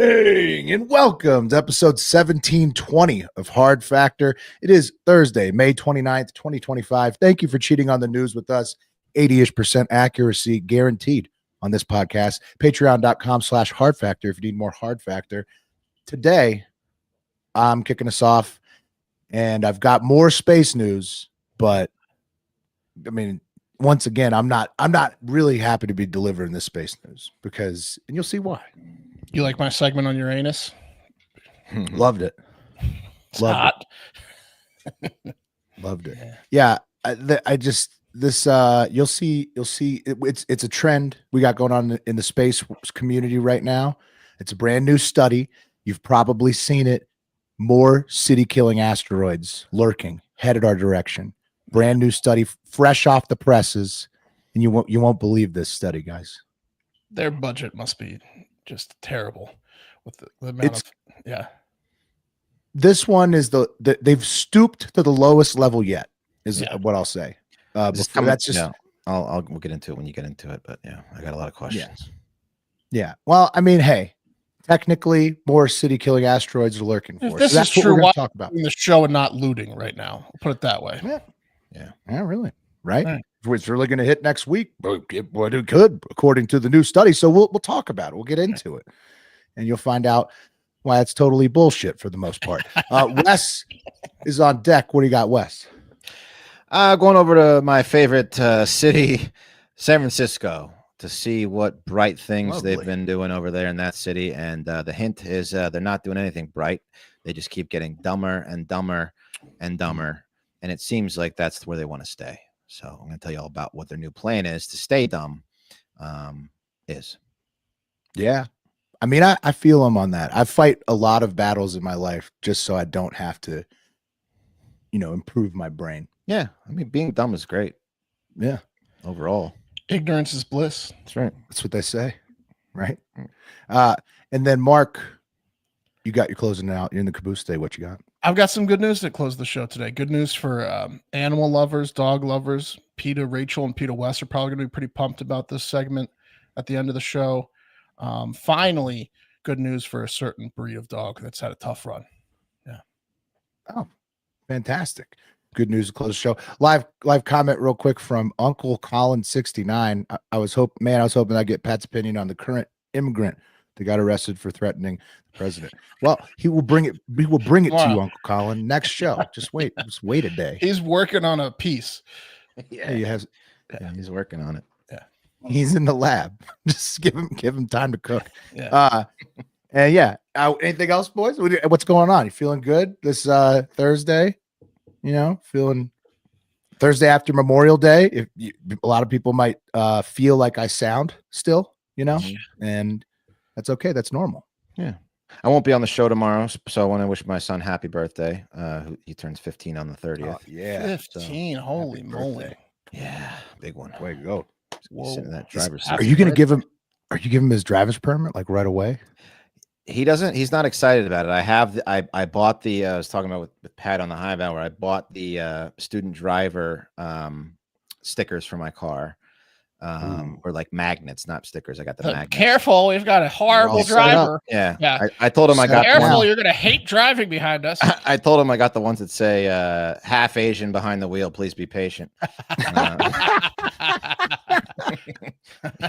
evening and welcome to episode 1720 of Hard Factor. It is Thursday, May 29th, 2025. Thank you for cheating on the news with us. 80-ish% accuracy guaranteed on this podcast. Patreon.com/Hard Factor if you need more Hard Factor. Today, I'm kicking us off and I've got more space news, but I mean, once again, I'm not really happy to be delivering this space news because, and you'll see why. You like my segment on Uranus? Loved it. Loved it. Loved it. Yeah. You'll see it's a trend we got going on in the space community right now. It's a brand new study. You've probably seen it. More city-killing asteroids lurking, headed our direction. Brand new study, fresh off the presses, and you won't believe this study, guys. Their budget must be just terrible with the amount This one is they've stooped to the lowest level yet. What I'll say. We'll get into it when you get into it, but yeah, I got a lot of questions. Yeah. Well, I mean, hey, technically, more city-killing asteroids are lurking for us. This so that's is what true. we're going to talk about. In the show and not looting right now. I'll put it that way. Yeah, really. Right? It's really going to hit next week. But it could, according to the new study. So we'll talk about it. We'll get into it, and you'll find out why it's totally bullshit for the most part. Wes is on deck. What do you got, Wes? Going over to my favorite city, San Francisco, to see what bright things they've been doing over there in that city. And the hint is they're not doing anything bright. They just keep getting dumber and dumber and dumber. And it seems like that's where they want to stay. So I'm going to tell you all about what their new plan is to stay dumb. Yeah. I mean, I feel them on that. I fight a lot of battles in my life just so I don't have to, improve my brain. Yeah. I mean, being dumb is great. Yeah. Overall. Ignorance is bliss. That's right. That's what they say. Right. And then Mark, you got your closing out. You're in the caboose today. What you got? I've got some good news to close the show today. Good news for animal lovers, dog lovers. Rachel, and Peter West are probably going to be pretty pumped about this segment at the end of the show. Finally, good news for a certain breed of dog that's had a tough run. Yeah. Oh, fantastic. Good news to close the show. Live comment real quick from Uncle Colin 69. I was hoping I'd get Pat's opinion on the current immigrant that got arrested for threatening the president. Well, we will bring it to you, Uncle Colin, next show. Just wait a day. He's working on a piece. Yeah, he's working on it. Yeah. He's in the lab. Just give him time to cook. Yeah. Anything else, boys? What's going on? You feeling good this Thursday? Feeling Thursday after Memorial Day. A lot of people might feel like I sound still, and that's okay. That's normal. Yeah. I won't be on the show tomorrow, so I want to wish my son happy birthday. He turns 15 on the 30th. Yeah. 15. Holy moly. Yeah. Big one. Way to go. Sitting in that driver's seat. Are you going to give him his driver's permit like right away? He's not excited about it. I bought the, I was talking about with Pat on the Hive Hour. I bought the student driver stickers for my car. Or like magnets, not stickers. I got the magnets. Careful, we've got a horrible driver. Yeah. I told him I got careful, you're gonna hate driving behind us. I told him I got the ones that say half Asian behind the wheel, please be patient.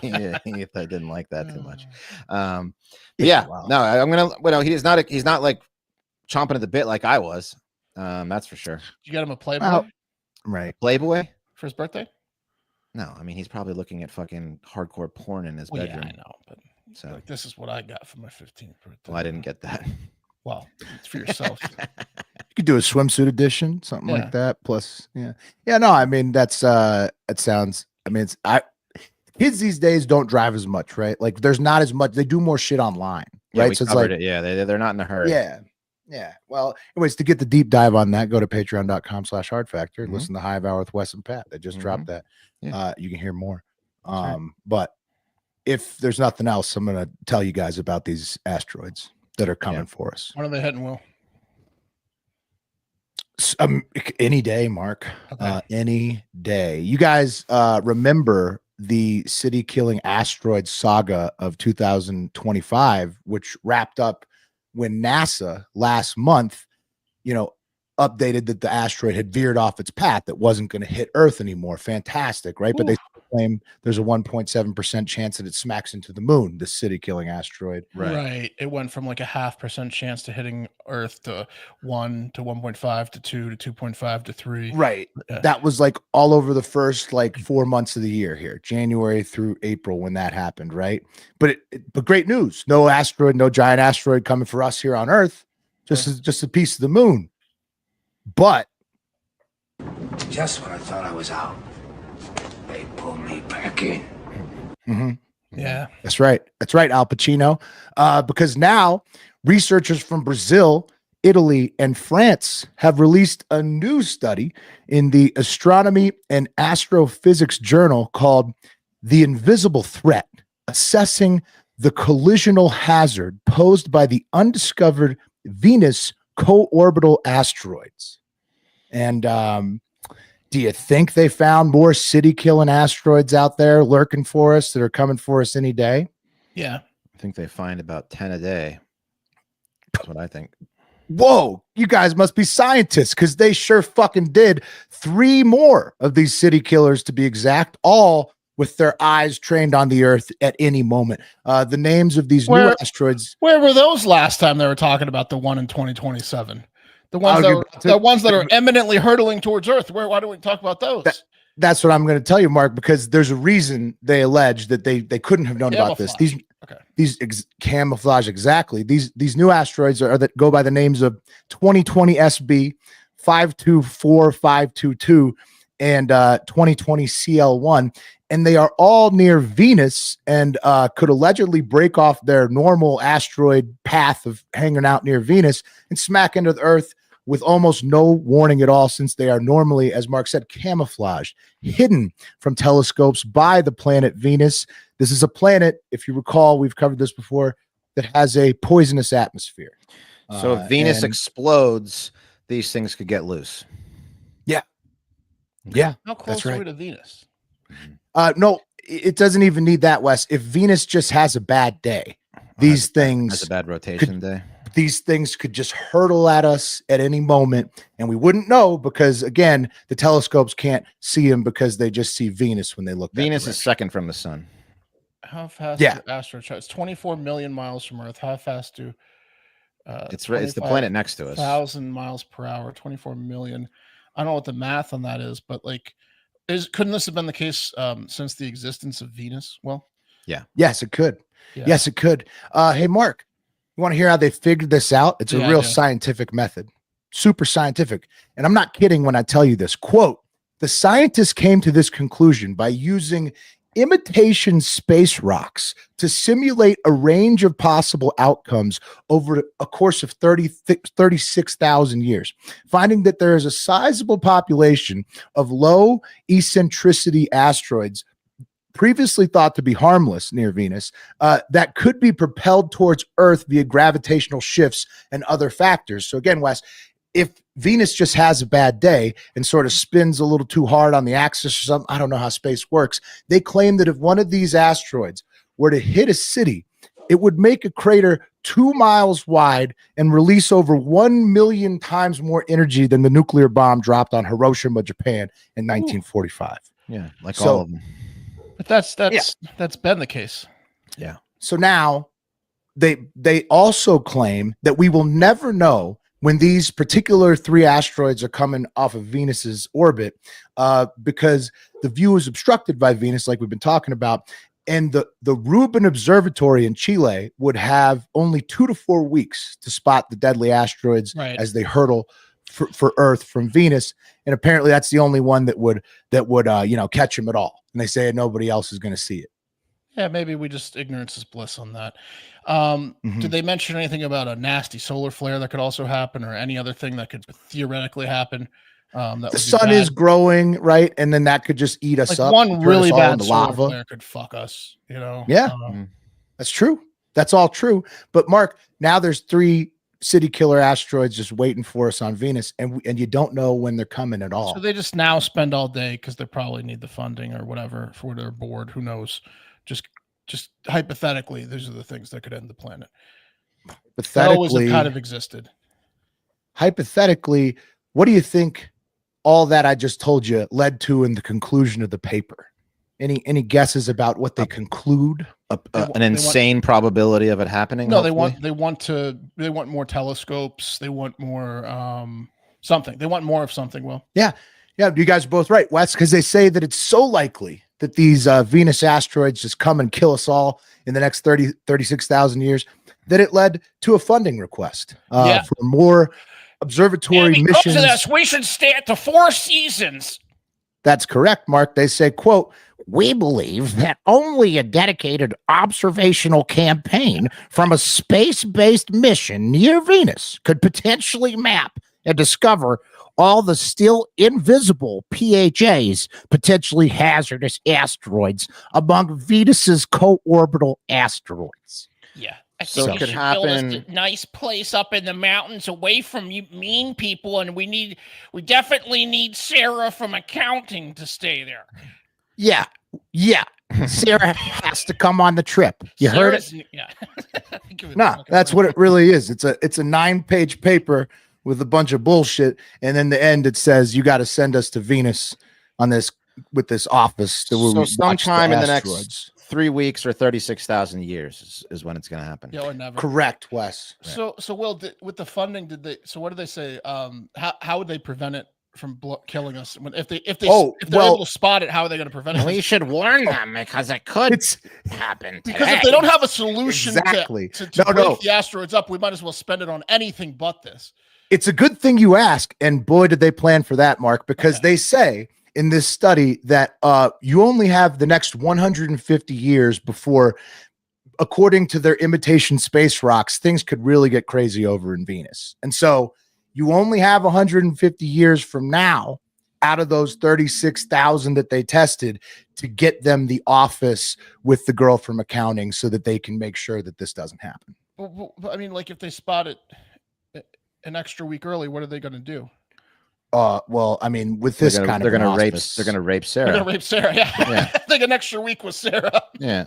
Yeah, I didn't like that too much. Wow. No, I'm gonna he's not like chomping at the bit like I was. That's for sure. You got him a Playboy? Right. Playboy For his birthday? No, I mean he's probably looking at fucking hardcore porn in his bedroom. Yeah, I know, but so like, this is what I got for my 15th birthday. Well, I didn't get that. Well, it's for yourself. You could do a swimsuit edition, something like that. Plus, no. I mean, that's it sounds. I mean, kids these days don't drive as much, right? Like, there's not as much. They do more shit online, right? So it's like, they're not in a hurry. Yeah. Well, anyways, to get the deep dive on that, go to patreon.com/Hard Factor. Listen to Hive Hour with Wes and Pat. They just dropped that. Yeah. You can hear more. But if there's nothing else, I'm going to tell you guys about these asteroids that are coming for us. When are they hitting, Will? Any day, Mark. Okay. Any day. You guys remember the city-killing asteroid saga of 2025, which wrapped up when NASA last month, updated that the asteroid had veered off its path, that wasn't going to hit Earth anymore. Fantastic, right? Ooh. But they claim there's a 1.7% chance that it smacks into the moon, the city-killing asteroid. Right. It went from like a 0.5% chance to hitting Earth to 1 to 1.5 to 2 to 2.5 to 3. Right. That was like all over the first 4 months of the year here, January through April, when that happened, right? But great news. No asteroid, no giant asteroid coming for us here on Earth. Just a piece of the moon. But just when I thought I was out, they pulled me back in. Mm-hmm. Yeah, that's right. That's right, Al Pacino. Because now researchers from Brazil, Italy, and France have released a new study in the Astronomy and Astrophysics journal called The Invisible Threat, assessing the collisional hazard posed by the undiscovered Venus co-orbital asteroids. And do you think they found more city-killing asteroids out there lurking for us that are coming for us any day? Yeah. I think they find about 10 a day. That's what I think. Whoa, you guys must be scientists, because they sure fucking did 3 more of these city killers, to be exact, all with their eyes trained on the Earth at any moment. The names of these new asteroids. Where were those last time they were talking about the one in 2027? The ones that are eminently hurtling towards Earth. Why don't we talk about those? That's what I'm going to tell you, Mark, because there's a reason they allege that they couldn't have known about this. These camouflage, exactly. These new asteroids are that go by the names of 2020 SB, 524522, and 2020 CL1. And they are all near Venus and could allegedly break off their normal asteroid path of hanging out near Venus and smack into the Earth with almost no warning at all, since they are normally, as Mark said, camouflaged, hidden from telescopes by the planet Venus. This is a planet, if you recall, we've covered this before, that has a poisonous atmosphere. So if Venus explodes, these things could get loose. Yeah. Yeah. How close are we to Venus? No, it doesn't even need that, Wes. If Venus just has a bad day, these things has a bad rotation day. These things could just hurtle at us at any moment, and we wouldn't know, because again, the telescopes can't see them because they just see Venus when they look. Venus is second from the sun. How fast? Yeah, asteroid it's 24 million miles from Earth. How fast do? It's the planet next to us. 1,000 miles per hour. 24 million. I don't know what the math on that is, but couldn't this have been the case since the existence of Venus? Well, yeah. Yes, it could. Yeah. Yes, it could. Hey, Mark, you want to hear how they figured this out? It's a real scientific method, super scientific. And I'm not kidding when I tell you this. Quote, the scientists came to this conclusion by using imitation space rocks to simulate a range of possible outcomes over a course of 36,000 years, finding that there is a sizable population of low eccentricity asteroids previously thought to be harmless near Venus that could be propelled towards Earth via gravitational shifts and other factors. So again, Wes, if Venus just has a bad day and sort of spins a little too hard on the axis or something, I don't know how space works. They claim that if one of these asteroids were to hit a city, it would make a crater 2 miles wide and release over 1 million times more energy than the nuclear bomb dropped on Hiroshima, Japan in 1945. Yeah, all of them. But that's been the case. Yeah. So now they also claim that we will never know when these particular 3 asteroids are coming off of Venus's orbit, because the view is obstructed by Venus, like we've been talking about. And the Rubin Observatory in Chile would have only 2 to 4 weeks to spot the deadly asteroids as they hurtle for Earth from Venus. And apparently that's the only one that would catch them at all. And they say nobody else is going to see it. Yeah, maybe ignorance is bliss on that. Did they mention anything about a nasty solar flare that could also happen, or any other thing that could theoretically happen? The sun is growing, right? And then that could just eat us up. One really bad solar flare could fuck us, Yeah, that's true. That's all true. But Mark, now there's 3 CityKiller Asteroids just waiting for us on Venus, and you don't know when they're coming at all. So they just now spend all day because they probably need the funding or whatever for their board. Who knows? Just hypothetically, these are the things that could end the planet. That always have kind of existed. Hypothetically, what do you think all that I just told you led to in the conclusion of the paper? Any guesses about what they conclude? An insane probability of it happening? No, hopefully? they want more telescopes. They want more something. They want more of something. Well, yeah. You guys are both right, Wes, because they say that it's so likely that these Venus asteroids just come and kill us all in the next 36,000 years that it led to a funding request for more observatory missions. Because of this, we should stay at the Four Seasons. That's correct, Mark. They say, quote, "We believe that only a dedicated observational campaign from a space-based mission near Venus could potentially map and discover all the still invisible PHAs, potentially hazardous asteroids, among Venus's co-orbital asteroids." Yeah. I think So it could happen. A nice place up in the mountains away from you mean people, and we definitely need Sarah from accounting to stay there. Yeah. Sarah has to come on the trip. You heard it? Yeah. No, that's what it really is. It's a 9-page paper with a bunch of bullshit, and in the end it says you got to send us to Venus on this with this office that will sometime in the next 3 weeks or 36,000 years is when it's going to happen. Yeah, or never. Correct, Wes. So Will, with the funding, what did they say? How would they prevent it from killing us? If they're able to spot it, how are they going to prevent it? We should warn them because it could happen today. Because if they don't have a solution to break the asteroids up, we might as well spend it on anything but this. It's a good thing you ask, and boy, did they plan for that, Mark, because they say in this study that you only have the next 150 years before, according to their imitation space rocks, things could really get crazy over in Venus. And so you only have 150 years from now out of those 36,000 that they tested to get them the office with the girl from accounting so that they can make sure that this doesn't happen. But I mean, like if they spot it an extra week early, what are they going to do? Well, I mean, with this kind of they're going to rape Sarah. They're going to rape Sarah. Yeah. I think an extra week with Sarah. Yeah.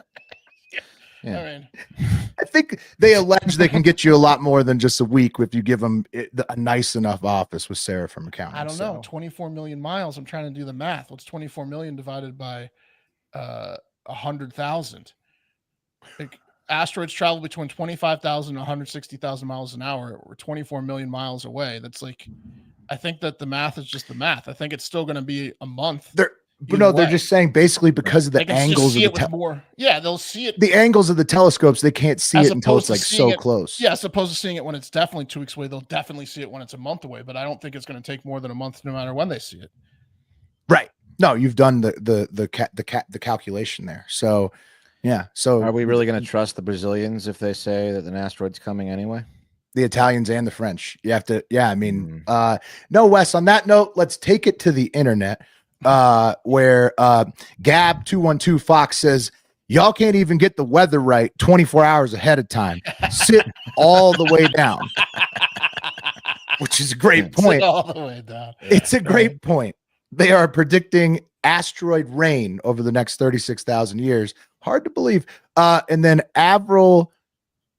I think they allege they can get you a lot more than just a week if you give them a nice enough office with Sarah from accounting. I don't know. 24 million miles. I'm trying to do the math. What's 24 million divided by 100,000? Like, asteroids travel between 25,000 and 160,000 miles an hour. We're 24 million miles away. That's like, I think that the math is just the math. I think it's still going to be a month. They're just saying basically because of the angles of they'll see it. The angles of the telescopes, they can't see it until it's like so close. Yeah, as opposed to seeing it when it's definitely 2 weeks away, they'll definitely see it when it's a month away. But I don't think it's going to take more than a month, no matter when they see it. Right. No, you've done the calculation there. So, yeah. So, are we really going to trust the Brazilians if they say that an asteroid's coming anyway? The Italians and the French. You have to. Yeah. I mean, no, Wes. On that note, let's take it to the internet. Where Gab212 Fox says, y'all can't even get the weather right 24 hours ahead of time. Sit all the way down. Which is a great point. Sit all the way down. It's a great point. They are predicting asteroid rain over the next 36,000 years. Hard to believe. And then Avril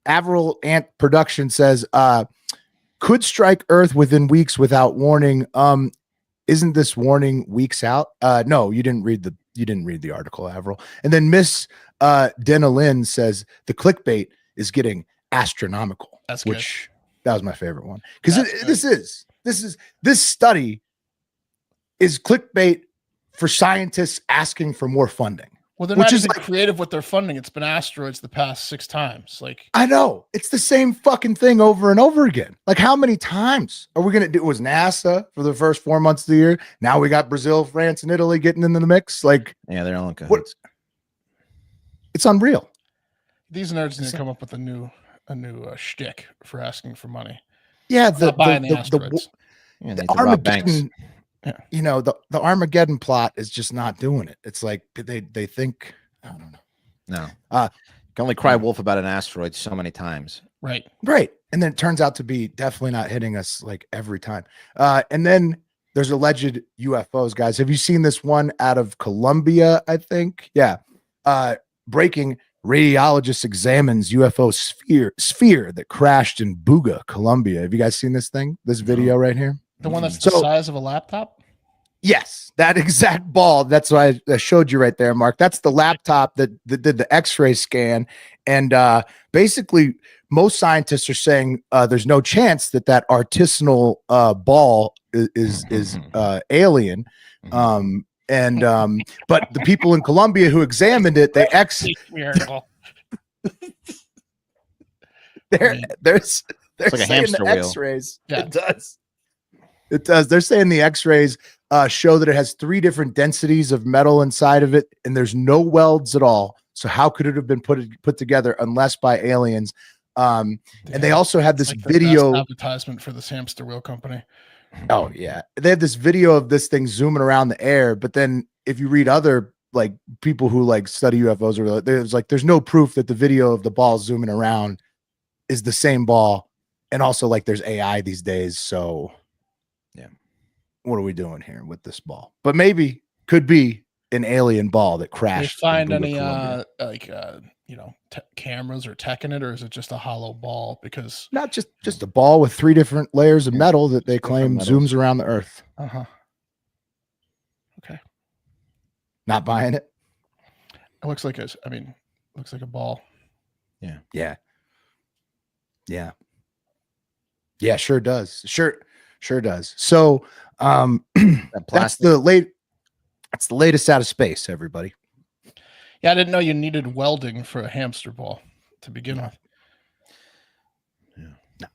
Ant Production says, could strike Earth within weeks without warning. Isn't this warning weeks out? No, you didn't read the article, Avril. And then Miss Denalyn says the clickbait is getting astronomical. That's good. That was my favorite one. Because this study is clickbait for scientists asking for more funding. Well, they're not even creative with their funding. It's been asteroids the past 6 times. Like, I know it's the same fucking thing over and over again. Like, how many times are we going to do? It was NASA for the first 4 months of the year. Now we got Brazil, France, and Italy getting into the mix. Like, yeah, they're all in cahoots. It's unreal. These nerds need to come up with a new shtick for asking for money. Yeah, the Armageddon. Yeah. You know, the Armageddon plot is just not doing it. It's like they think, I don't know. No. You can only cry wolf about an asteroid so many times. Right. And then it turns out to be definitely not hitting us like every time. And then there's alleged UFOs, guys. Have you seen this one out of Colombia? I think. Yeah. Breaking: radiologist examines UFO sphere that crashed in Buga, Colombia. Have you guys seen this thing? This video right here? The one that's the size of a laptop? Yes, that exact ball. That's why I showed you right there, Mark. That's the laptop that did the X-ray scan. And basically, most scientists are saying there's no chance that artisanal ball is alien. But the people in Colombia who examined it, they're like saying a hamster the wheel. X-rays. Yeah. It does. They're saying the X-rays show that it has 3 different densities of metal inside of it, and there's no welds at all. So how could it have been put together unless by aliens? And they also had this video advertisement for this hamster wheel company. Oh yeah, they had this video of this thing zooming around the air. But then if you read other like people who like study UFOs, or there's no proof that the video of the ball zooming around is the same ball. And also like there's AI these days, so yeah, what are we doing here with this ball? But maybe could be an alien ball that crashed. Did you find any cameras or tech in it, or is it just a hollow ball? Because not just a ball with 3 different layers of metal that they claim zooms around the Earth. Okay. Not buying it. It looks like looks like a ball. Yeah. Sure does. Sure does. So that's the latest out of space, everybody. Yeah, I didn't know you needed welding for a hamster ball to begin with. Yeah. No.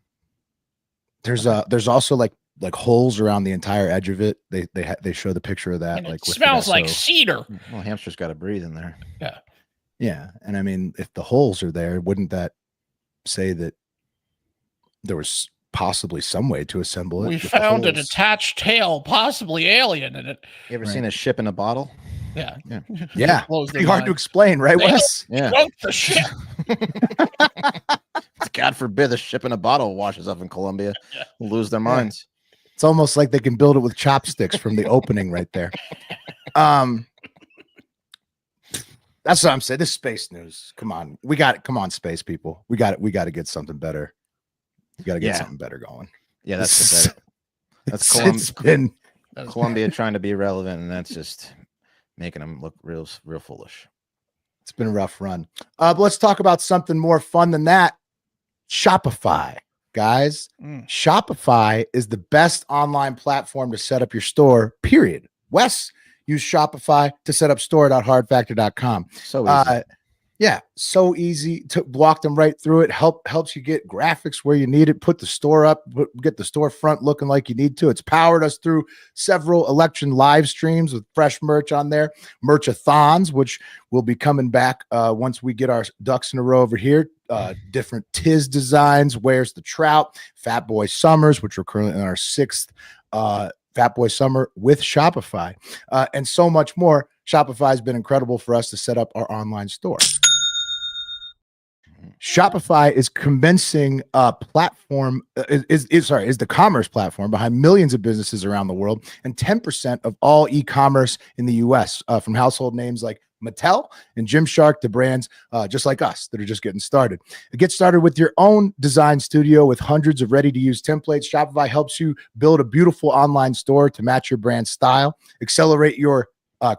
There's also like holes around the entire edge of it. They show the picture of that. And like it smells like cedar. Well, hamster's got to breathe in there. Yeah. Yeah. And I mean, if the holes are there, wouldn't that say that there was possibly some way to assemble it? We found an attached tail, possibly alien in it. You ever seen a ship in a bottle? Yeah. Yeah. Pretty hard to explain, right, Wes? Yeah. Drunk the ship. God forbid the ship in a bottle washes up in Colombia. We'll lose their minds. It's almost like they can build it with chopsticks from the opening right there. That's what I'm saying. This space news. Come on. We got it. Come on, space people. We got it. We got to get something better. We got to get something better going. Yeah, that's Colombia trying to be relevant, and that's just making them look real foolish. It's been a rough run. But let's talk about something more fun than that. Shopify, guys. Shopify is the best online platform to set up your store, period. Wes used Shopify to set up store.hardfactor.com. So easy. Yeah, so easy to walk them right through it. Helps you get graphics where you need it. Put the store up, get the storefront looking like you need to. It's powered us through several election live streams with fresh merch on there, merchathons, which will be coming back once we get our ducks in a row over here. Different Tiz designs. Where's the Trout? Fat Boy Summers, which we're currently in our 6th Fat Boy Summer with Shopify, and so much more. Shopify has been incredible for us to set up our online store. Shopify is commencing a platform, is the commerce platform behind millions of businesses around the world and 10% of all e-commerce in the US, from household names like Mattel and Gymshark to brands just like us that are just getting started. Get started with your own design studio with hundreds of ready-to-use templates. Shopify helps you build a beautiful online store to match your brand style. Accelerate your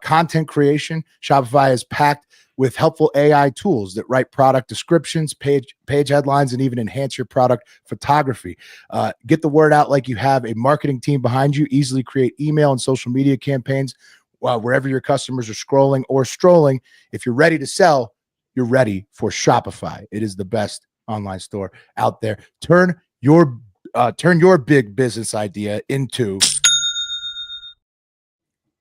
content creation. Shopify is packed with helpful AI tools that write product descriptions, page headlines, and even enhance your product photography. Get the word out like you have a marketing team behind you. Easily create email and social media campaigns wherever your customers are scrolling or strolling. If you're ready to sell, you're ready for Shopify. It is the best online store out there. Turn your big business idea into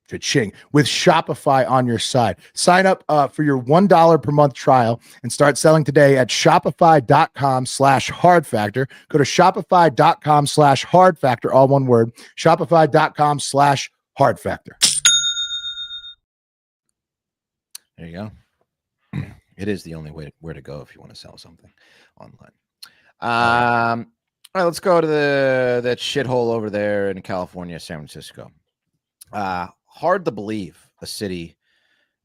cha-ching with Shopify on your side. Sign up for your $1 per month trial and start selling today at shopify.com/hardfactor. Go to shopify.com/hardfactor, all one word, shopify.com/hardfactor. There you go. It is the only way where to go if you want to sell something online. All right, let's go to that shithole over there in California, San Francisco. Hard to believe a city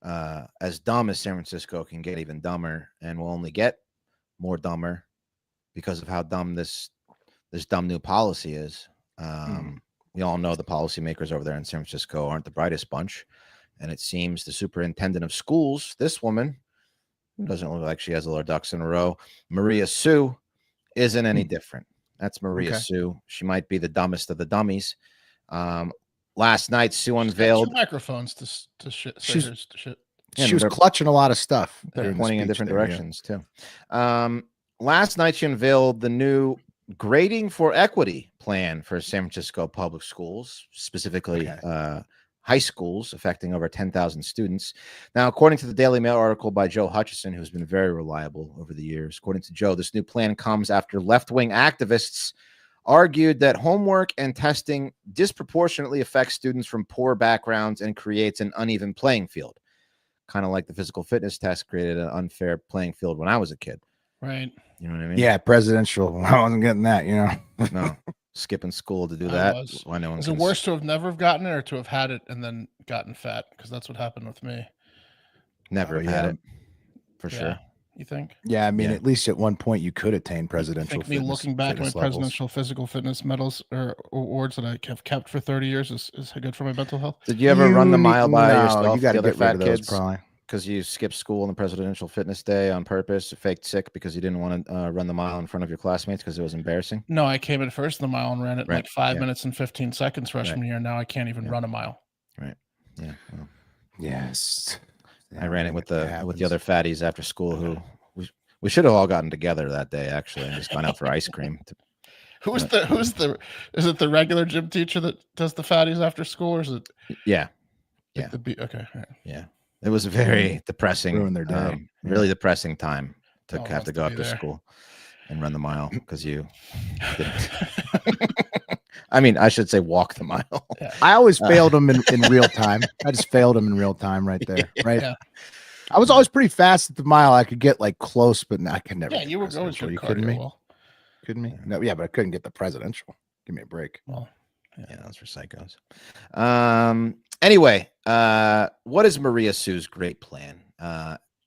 as dumb as San Francisco can get even dumber, and will only get more dumber because of how dumb this dumb new policy is. We all know the policymakers over there in San Francisco aren't the brightest bunch, and it seems the superintendent of schools, this woman, who doesn't look like she has all her ducks in a row, Maria Sue, isn't any different. That's Maria Sue. She might be the dumbest of the dummies. Last night, Sue unveiled 2 microphones to shit. She was clutching a lot of stuff. They're pointing in different directions too. Last night, she unveiled the new grading for equity plan for San Francisco public schools, specifically high schools, affecting over 10,000 students. Now, according to the Daily Mail article by Joe Hutchison, who's been very reliable over the years, according to Joe, this new plan comes after left-wing activists argued that homework and testing disproportionately affects students from poor backgrounds and creates an uneven playing field. Kind of like the physical fitness test created an unfair playing field when I was a kid. Right. You know what I mean? Yeah, presidential. I wasn't getting that, No. Skipping school to do that. Why no one? Is it worse to have never gotten it or to have had it and then gotten fat? Because that's what happened with me. Never had it, for sure. You think? Yeah, I mean, at least at one point you could attain presidential. Me looking back at my presidential physical fitness medals or awards that I have kept for 30 years is good for my mental health. Did you ever run the mile by yourself? You got the other to get rid fat of those, kids probably. Because you skipped school on the Presidential Fitness Day on purpose, faked sick because you didn't want to run the mile in front of your classmates because it was embarrassing? No, I came in first in the mile and ran it in like 5 minutes and 15 seconds freshman year. Now I can't even run a mile. Right. Yeah. Well, yes. I ran it with the other fatties after school who we should have all gotten together that day actually and just gone out for ice cream. Is it the regular gym teacher that does the fatties after school, or is it? Yeah. Okay. Right. Yeah. It was a very depressing, ruined their day. Really depressing time to have to go up to there. school and run the mile because you didn't. I mean, I should say walk the mile. Yeah. I always failed them in real time. I just failed them in real time right there. Right. Yeah. I was always pretty fast at the mile. I could get like close, but I could never. Yeah, you were going to. You kidding me? Kidding me? No, yeah, but I couldn't get the presidential. Give me a break. Well, yeah, those for psychos. Anyway, what is Maria Sue's great plan?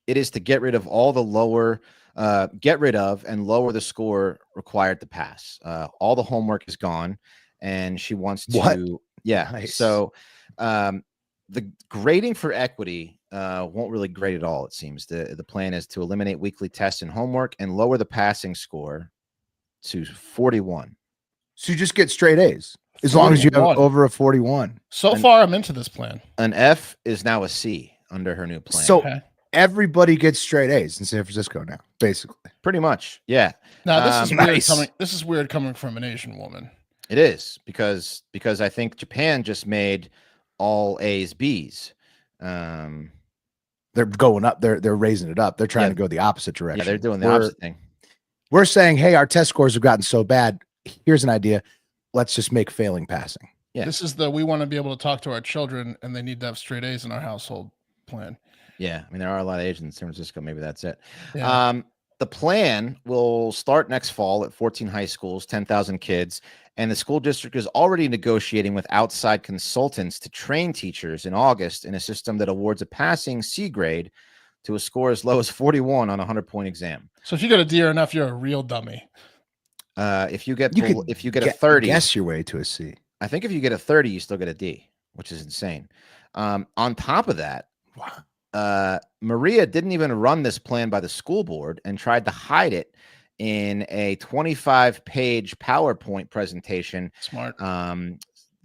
It is to get rid of and lower the score required to pass. All the homework is gone, and she wants to. What? Yeah. Nice. So, the grading for equity won't really grade at all. It seems the plan is to eliminate weekly tests and homework and lower the passing score to 41. So you just get straight A's as long as you have over a 41. So far, I'm into this plan. An F is now a C under her new plan. So everybody gets straight A's in San Francisco now, basically. Pretty much, yeah. Now this is weird nice. This is weird coming from an Asian woman. It is because I think Japan just made all A's B's. They're going up. They're raising it up. They're trying to go the opposite direction. Yeah, they're doing the opposite thing. We're saying, hey, our test scores have gotten so bad. Here's an idea. Let's just make failing passing. Yeah. This is we want to be able to talk to our children, and they need to have straight A's in our household plan. Yeah, I mean there are a lot of Asians in San Francisco. Maybe that's it. Yeah. The plan will start next fall at 14 high schools, 10,000 kids, and the school district is already negotiating with outside consultants to train teachers in August in a system that awards a passing C grade to a score as low as 41 on a 100-point exam. So if you get a D or an F, you're a real dummy. If you get a 30, guess your way to a C. I think if you get a 30, you still get a D, which is insane. On top of that, Maria didn't even run this plan by the school board and tried to hide it in a 25-page PowerPoint presentation. Smart.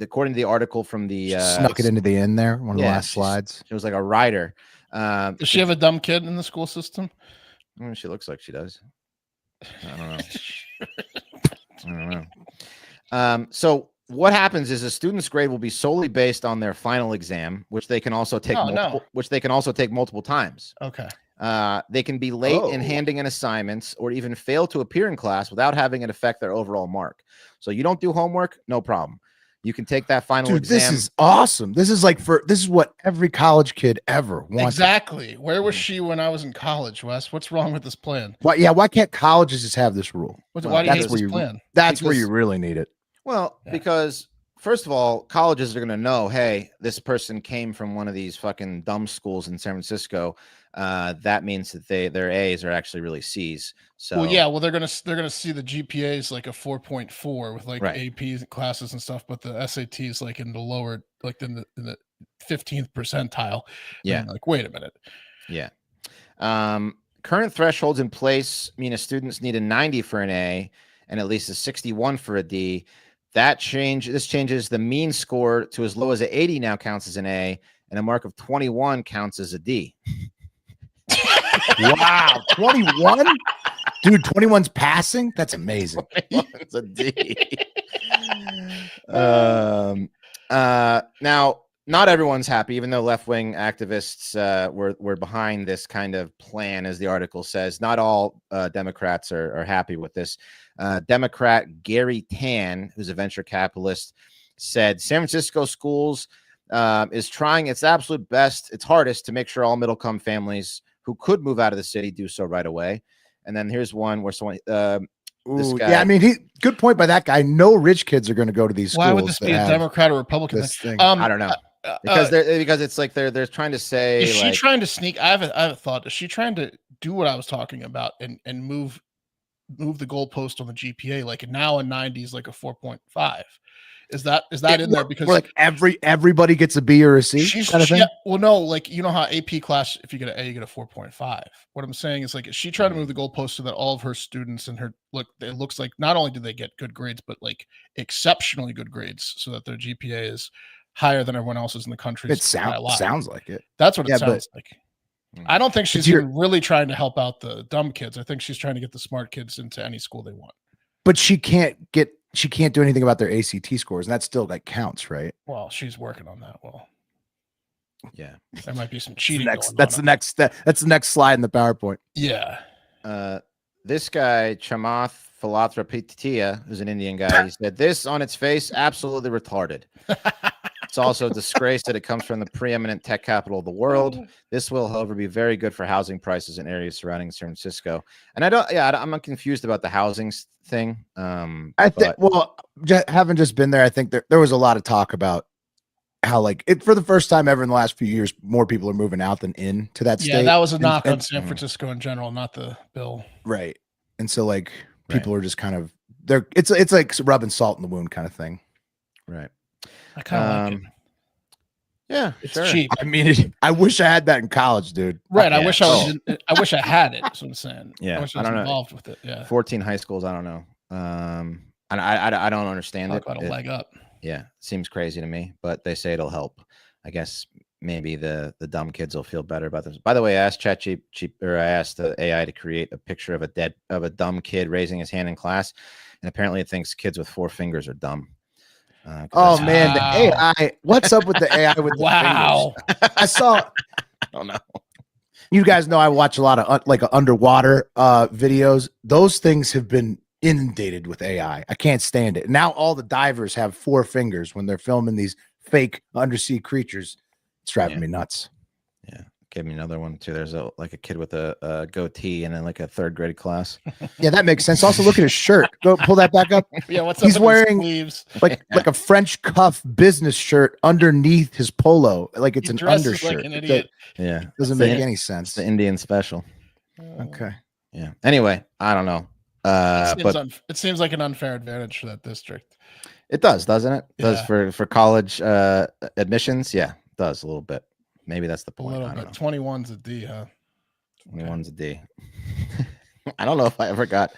According to the article from the snuck it into the end there, one of the last slides. She was like a writer. Does she have a dumb kid in the school system? She looks like she does. I don't know. So what happens is a student's grade will be solely based on their final exam, which they can also take multiple times. Okay. They can be late in handing in assignments or even fail to appear in class without having it affect their overall mark. So you don't do homework, no problem. You can take that final Dude, exam. this is awesome. This is what every college kid ever wants. Exactly. Where was she when I was in college, Wes? What's wrong with this plan? Why can't colleges just have this rule? Why do you hate where this plan? That's where you really need it. Well, because first of all, colleges are going to know, hey, this person came from one of these fucking dumb schools in San Francisco. That means that their A's are actually really C's. So they're gonna see the GPAs like a 4.4 with like AP classes and stuff, but the SATs like in the lower, like in the 15th percentile. Yeah. Like, wait a minute. Yeah. Current thresholds in place mean a students need a 90 for an A and at least a 61 for a D. This changes the mean score to as low as an 80 now counts as an A, and a mark of 21 counts as a D. Wow, 21? Dude, 21's passing? That's amazing. It's a D. Now, not everyone's happy, even though left-wing activists were behind this kind of plan, as the article says. Not all Democrats are happy with this. Democrat Gary Tan, who's a venture capitalist, said San Francisco schools is trying its absolute best, its hardest, to make sure all middle-income families who could move out of the city do so right away. And then here's one where someone this guy, yeah, I mean, good point by that guy. No rich kids are going to go to these schools. Why would this be a Democrat or Republican thing? I don't know. Because it's like they're trying to say, is she trying to sneak? I have a thought. Is she trying to do what I was talking about and move the goalpost on the GPA? Like now a 90 is like a 4.5. Is that in there? Because like everybody gets a B or a C kind of thing? Well, no, like you know how AP class, if you get an A, you get a 4.5. What I'm saying is, like, is she trying to move the goalpost so that all of her students and it looks like not only do they get good grades, but like exceptionally good grades, so that their GPA is higher than everyone else's in the country. It sounds like it. That's what it sounds like. I don't think she's really trying to help out the dumb kids. I think she's trying to get the smart kids into any school they want. But she can't do anything about their ACT scores, and that still counts, right? Well, she's working on that. Well, yeah, there might be some cheating. That's the next step. That's the next slide in the PowerPoint. Yeah. This guy Chamath Philathrapitia, who's an Indian guy, he said this on its face, absolutely retarded. It's also a disgrace that it comes from the preeminent tech capital of the world. This will, however, be very good for housing prices in areas surrounding San Francisco. And I'm not confused about the housing thing. Having just been there, I think there was a lot of talk about how, like, it for the first time ever in the last few years, more people are moving out than in to that state. Yeah, that was a knock on San Francisco in general, not the bill. Right. And so, like, people are just kind of it's like rubbing salt in the wound kind of thing. Right. I kind of like it. Yeah, it's cheap. I mean, I wish I had that in college, dude. Right. I wish I had it. That's what I'm saying. Yeah. I wish I was involved with it. Yeah. 14 high schools. I don't know. I don't understand it. Got a leg up. Yeah. Seems crazy to me, but they say it'll help. I guess maybe the dumb kids will feel better about this. By the way, I asked I asked the AI to create a picture of a dumb kid raising his hand in class, and apparently it thinks kids with 4 fingers are dumb. Oh man, the AI! What's up with the AI with the fingers? I don't know. You guys know I watch a lot of underwater videos. Those things have been inundated with AI. I can't stand it. Now all the divers have 4 fingers when they're filming these fake undersea creatures. It's driving me nuts. Yeah. Give me another one too. There's a kid with a goatee and then like a 3rd grade class. Yeah, that makes sense. Also, look at his shirt. Go pull that back up. Yeah, what's he's up wearing? Sleeves? Like a French cuff business shirt underneath his polo. Like it's an undershirt. Like an idiot. Doesn't make any sense. It's the Indian special. Okay. Yeah. Anyway, I don't know. It seems like an unfair advantage for that district. It does, doesn't it? It Yeah. does for college admissions. Yeah, it does a little bit. Maybe that's the point. A little bit. 21's a D, huh? 21's a D. I don't know if I ever got.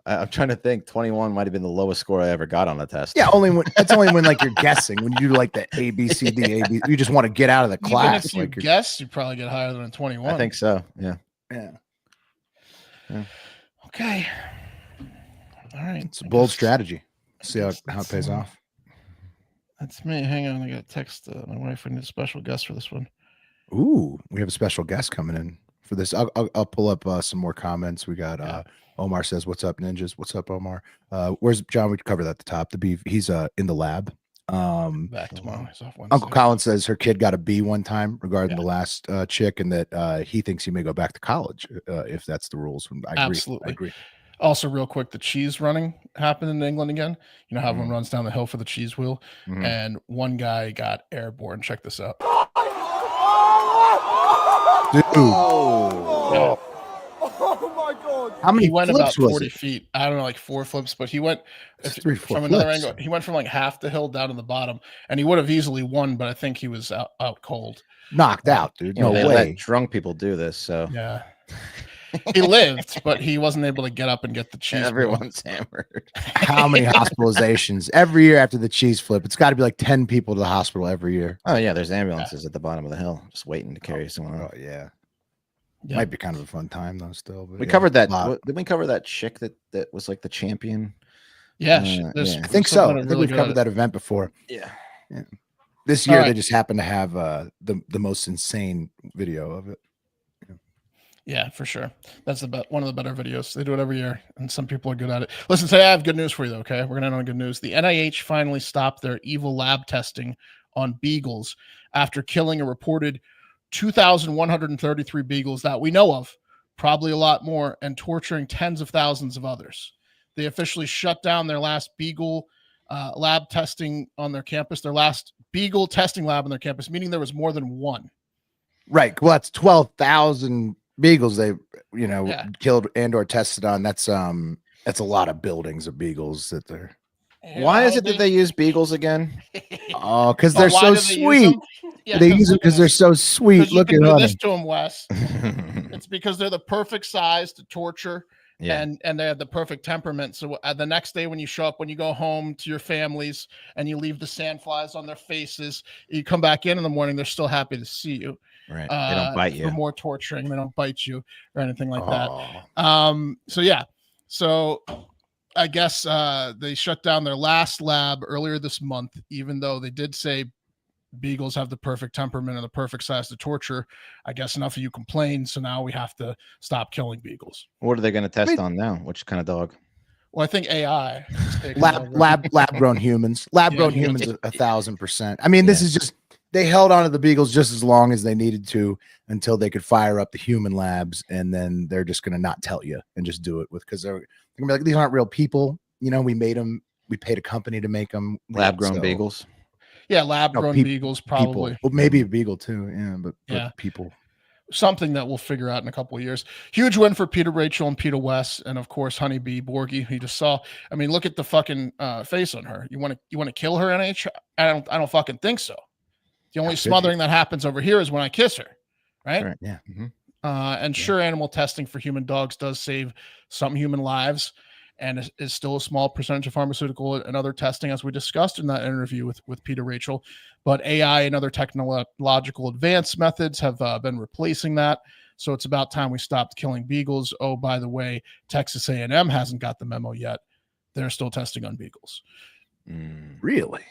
I'm trying to think. 21 might have been the lowest score I ever got on the test. Yeah, only when like you're guessing. When you do like the A B C D A B, you just want to get out of the class. Even if you guess, you probably get higher than a 21. I think so. Yeah. Okay. All right. It's a bold strategy. See how it pays off. That's me. Hang on. I got to text my wife. I need a special guest for this one. Ooh, we have a special guest coming in for this. I'll pull up some more comments. We got Omar says, "What's up, ninjas? What's up, Omar? Where's John? We covered that at the top. The beef. He's in the lab. Back tomorrow. He's off Wednesday. Uncle Colin says her kid got a B one time regarding the last chick, and that he thinks he may go back to college if that's the rules. I agree. Absolutely. I agree. Also, real quick, the cheese running happened in England again. You know how everyone runs down the hill for the cheese wheel, and one guy got airborne. Check this out. Dude. Yeah. Oh my God. How many He went flips about was 40 it? feet. I don't know, like 4 flips, but he went From another angle. He went from like half the hill down to the bottom, and he would have easily won, but I think he was out cold. Knocked out, dude. You know, No they way. let drunk people do this, so Yeah. He lived, but he wasn't able to get up and get the cheese. everyone's hammered. How many hospitalizations every year after the cheese flip? It's got to be like 10 people to the hospital every year. Oh yeah, there's ambulances at the bottom of the hill just waiting to carry someone out. Oh yeah. Yeah. Might be kind of a fun time though. Still, but We yeah, covered that. lot. Did we cover that chick that was like the champion? Yeah, yeah. I think so. I think we've covered that event before. Yeah. This year All right. they just happen to have the most insane video of it. Yeah, for sure. That's one of the better videos. They do it every year, and some people are good at it. Listen, today I have good news for you, though, okay? We're going to end on good news. The NIH finally stopped their evil lab testing on beagles after killing a reported 2,133 beagles that we know of, probably a lot more, and torturing tens of thousands of others. They officially shut down their last beagle lab testing on their campus, their last beagle testing lab on their campus, meaning there was more than one. Right. Well, that's 12,000 beagles they killed and or tested on. That's a lot of buildings of beagles that they're Why is it that they use beagles again? oh because they're so sweet. Yeah, they use them because they're so sweet. Look at this to them, Wes. It's because they're the perfect size to torture. Yeah. And they have the perfect temperament. So the next day when you show up, when you go home to your families and you leave the sandflies on their faces, you come back in the morning, they're still happy to see you. Right. They don't bite you. For more torturing. They don't bite you or anything like that. So yeah. So I guess they shut down their last lab earlier this month, even though they did say beagles have the perfect temperament and the perfect size to torture. I guess enough of you complained, so now we have to stop killing beagles. What are they going to test on now? Which kind of dog? Well, I think AI. lab grown humans. Lab grown humans 1,000%. I mean, this is just they held on to the beagles just as long as they needed to until they could fire up the human labs, and then they're just going to not tell you and just do it because they're going to be like, these aren't real people. You know, we made them. We paid a company to make them. Lab grown beagles. Yeah, lab grown beagles probably. Well, maybe a beagle too. Yeah, but people. Something that we'll figure out in a couple of years. Huge win for Peter, Rachel, and Peter West, and of course Honeybee Borgie, who you just saw. I mean, look at the fucking face on her. You want to kill her, NH? I don't fucking think so. The only smothering that happens over here is when I kiss her, right? Yeah. Mm-hmm. And sure, animal testing for human dogs does save some human lives, and is still a small percentage of pharmaceutical and other testing, as we discussed in that interview with Peter Rachel. But AI and other technological advanced methods have been replacing that. So it's about time we stopped killing beagles. Oh, by the way, Texas A&M hasn't got the memo yet. They're still testing on beagles. Really?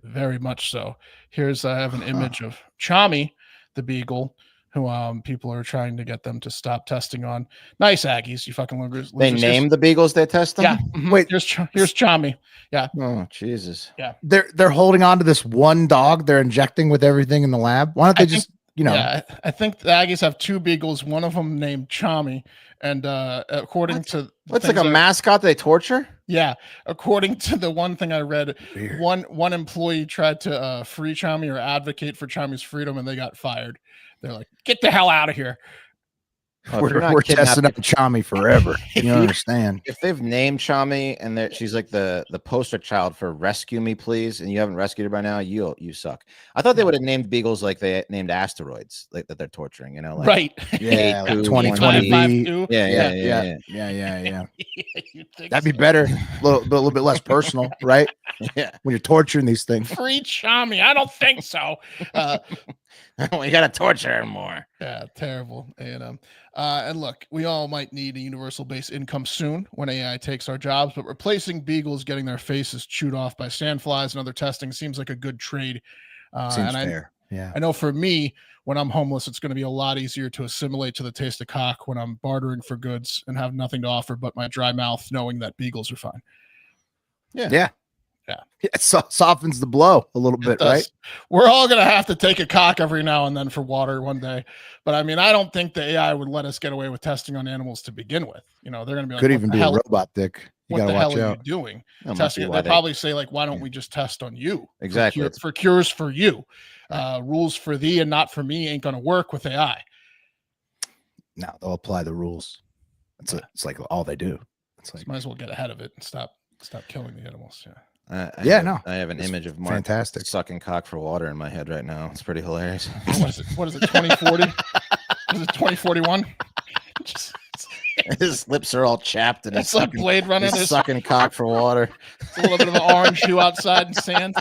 Very much so. Here's I have an image of Chami, the beagle, who people are trying to get them to stop testing on. Nice Aggies, you fucking losers. They named the beagles they test them? Yeah. Mm-hmm. Wait, here's Chami. Yeah. Oh, Jesus. Yeah. They're holding on to this one dog they're injecting with everything in the lab. Why don't they Yeah, I think the Aggies have two beagles, one of them named Chami. And according to what's like a mascot they torture? Yeah. According to the one thing I read, one employee tried to free Chami or advocate for Chami's freedom, and they got fired. They're like, get the hell out of here. We're testing up Chami forever. You don't understand. If they've named Chami and she's like the poster child for rescue me, please, and you haven't rescued her by now, you suck. I thought they would have named beagles like they named asteroids, like that they're torturing, you know, like, right? Yeah, like 2020. Yeah. That'd be better. A little bit less personal, right? Yeah. When you're torturing these things. Free Chami. I don't think so. We gotta torture her more. Yeah, terrible. And look, we all might need a universal base income soon when AI takes our jobs, but replacing beagles getting their faces chewed off by sandflies and other testing seems like a good trade. Seems fair. Yeah. I know for me, when I'm homeless, it's going to be a lot easier to assimilate to the taste of cock when I'm bartering for goods and have nothing to offer but my dry mouth, knowing that beagles are fine. Yeah. It softens the blow a little bit, right? We're all going to have to take a cock every now and then for water one day. But I mean, I don't think the AI would let us get away with testing on animals to begin with. You know, they're going to be like, could even be a robot, Dick. You what got to the watch hell are out. you doing? That Testing might be it. why They probably say, like, why don't we just test on you? Exactly. For cures for you. Rules for thee and not for me ain't going to work with AI. No, they'll apply the rules. It's like all they do. It's like, might as well get ahead of it and stop killing the animals. I have an image of Mark fantastic sucking cock for water in my head right now. It's pretty hilarious. What is it 2040? Is it 2041? His lips are all chapped and it's like Blade Runner. He's sucking cock for water. It's a little bit of an orange hue outside in sand.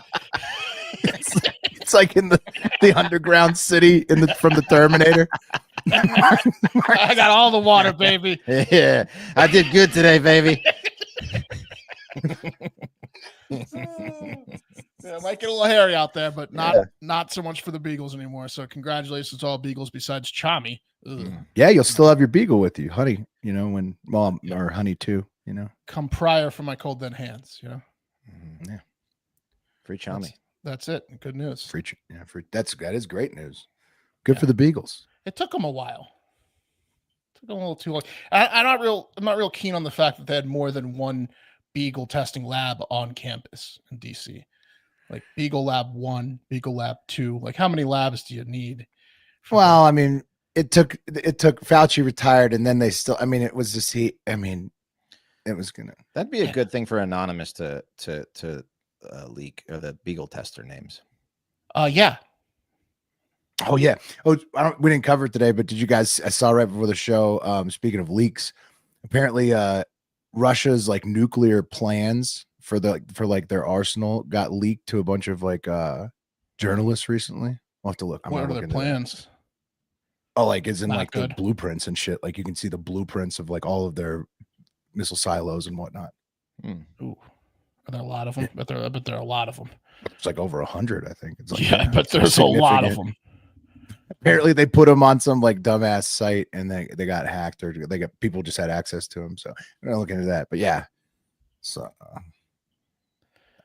It's like in the underground city from the Terminator. I got all the water, baby. Yeah, I did good today, baby. Yeah, it might get a little hairy out there, but not so much for the Beagles anymore. So congratulations to all Beagles besides Chami. Yeah, you'll still have your Beagle with you, honey. You know, or honey too. You know, come prior for my cold dead hands. You know, yeah. Free Chami. That's it. Good news. Free. That is great news. Good for the Beagles. It took them a while. It took them a little too long. I'm not real keen on the fact that they had more than one Beagle testing lab on campus in DC. Like Beagle Lab 1, Beagle Lab 2. Like, how many labs do you need? Well, I mean, it took Fauci retired, and then they still. I mean, it was just it was gonna. That'd be a good thing for Anonymous to leak or the Beagle tester names. Yeah. Oh yeah. Oh, we didn't cover it today, but did you guys? I saw right before the show. Speaking of leaks, apparently, Russia's like nuclear plans for their arsenal got leaked to a bunch of like journalists recently. I'll have to look. What are their plans? Oh, like is in Not like good. the blueprints and shit. Like you can see the blueprints of like all of their missile silos and whatnot. Ooh, are there a lot of them? But there are a lot of them. It's like over 100, I think. It's like, but there's a lot of them. Apparently, they put them on some like dumbass site, and they got hacked, or people just had access to them. So we're not looking into that. But yeah, so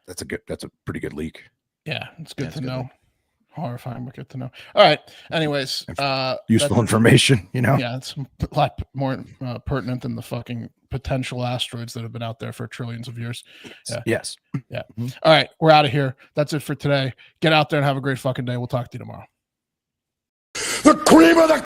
that's a pretty good leak. Yeah, it's good to know. Horrifying, but good to know. All right. Anyways, useful information. You know. Yeah, it's a lot more pertinent than the fucking potential asteroids that have been out there for trillions of years. Yeah. Yes. Yeah. All right, we're out of here. That's it for today. Get out there and have a great fucking day. We'll talk to you tomorrow. The cream of the